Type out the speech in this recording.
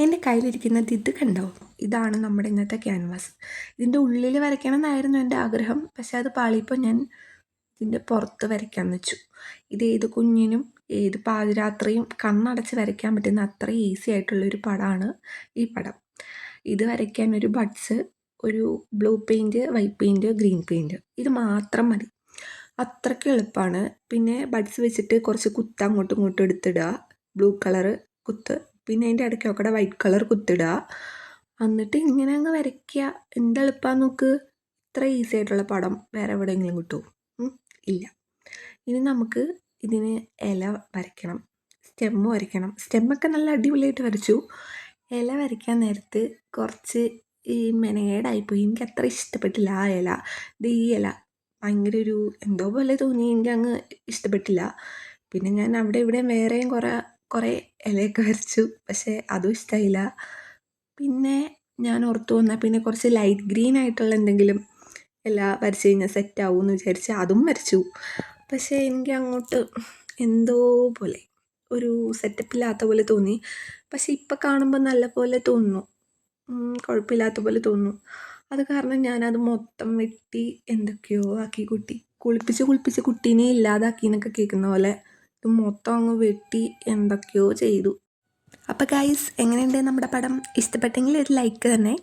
എൻ്റെ കയ്യിലിരിക്കുന്നത് ഇത് കണ്ടോ? ഇതാണ് നമ്മുടെ ഇന്നത്തെ ക്യാൻവാസ്. ഇതിൻ്റെ ഉള്ളിൽ വരയ്ക്കണം എന്നായിരുന്നു എൻ്റെ ആഗ്രഹം. പക്ഷെ അത് പാളിയപ്പോൾ ഞാൻ ഇതിൻ്റെ പുറത്ത് വരയ്ക്കാമെന്ന് വെച്ചു. ഇത് ഏത് കുഞ്ഞിനും ഏത് പാതിരാത്രിയും കണ്ണടച്ച് വരയ്ക്കാൻ പറ്റുന്ന അത്ര ഈസി ആയിട്ടുള്ളൊരു പടമാണ് ഈ പടം. ഇത് വരയ്ക്കാൻ ഒരു ബഡ്സ്, ഒരു blue paint, white paint, green paint ഇത് മാത്രം മതി. അത്രയ്ക്ക് എളുപ്പമാണ്. പിന്നെ ബഡ്സ് വെച്ചിട്ട് കുറച്ച് കുത്ത് അങ്ങോട്ടും ഇങ്ങോട്ടും എടുത്തിടുക, ബ്ലൂ കളറ് കുത്ത്, പിന്നെ അതിൻ്റെ ഇടയ്ക്കൊക്കെ വൈറ്റ് കളർ കുത്തിടുക, എന്നിട്ട് ഇങ്ങനെ അങ്ങ് വരയ്ക്കുക. എന്ത് എളുപ്പമാണെന്ന് നോക്ക്. ഇത്ര ഈസി ആയിട്ടുള്ള പടം വേറെ എവിടെയെങ്കിലും കിട്ടുമോ? ഇല്ല. ഇനി നമുക്ക് ഇതിന് ഇല വരയ്ക്കണം, സ്റ്റെമ്മ് വരയ്ക്കണം. സ്റ്റെമ്മൊക്കെ നല്ല അടിപൊളിയായിട്ട് വരച്ചു. ഇല വരയ്ക്കാൻ നേരത്ത് കുറച്ച് മെനകേടായിപ്പോയി. എനിക്ക് അത്ര ഇഷ്ടപ്പെട്ടില്ല ആ ഇല. ഈ ഇല ഭയങ്കര ഒരു എന്തോ പോലെ തോന്നി, എനിക്കങ്ങ് ഇഷ്ടപ്പെട്ടില്ല. പിന്നെ ഞാൻ അവിടെ ഇവിടെ വേറെയും കുറേ ഇലയൊക്കെ വരച്ചു, പക്ഷേ അതും ഇഷ്ടമായില്ല. പിന്നെ ഞാൻ ഓർത്തു വന്നാൽ പിന്നെ കുറച്ച് ലൈറ്റ് ഗ്രീൻ ആയിട്ടുള്ള എന്തെങ്കിലും ഇല വരച്ച് കഴിഞ്ഞാൽ സെറ്റാവും എന്ന് വിചാരിച്ച് അതും വരച്ചു. പക്ഷേ എനിക്ക് അങ്ങോട്ട് എന്തോ പോലെ ഒരു സെറ്റപ്പില്ലാത്ത പോലെ തോന്നി. പക്ഷേ ഇപ്പം കാണുമ്പോൾ നല്ല പോലെ തോന്നുന്നു, കുഴപ്പമില്ലാത്ത പോലെ തോന്നുന്നു. അത് കാരണം ഞാനത് മൊത്തം വെട്ടി എന്തൊക്കെയോ ആക്കി കുട്ടി. കുളിപ്പിച്ച് കുട്ടീനെ ഇല്ലാതാക്കി എന്നൊക്കെ കേൾക്കുന്ന പോലെ ഇത് മൊത്തം അങ്ങ് വെട്ടി എന്തൊക്കെയോ ചെയ്തു. അപ്പോൾ ഗൈസ്, എങ്ങനെയുണ്ട് നമ്മുടെ പടം? ഇഷ്ടപ്പെട്ടെങ്കിൽ ഒരു ലൈക്ക് തന്നെ.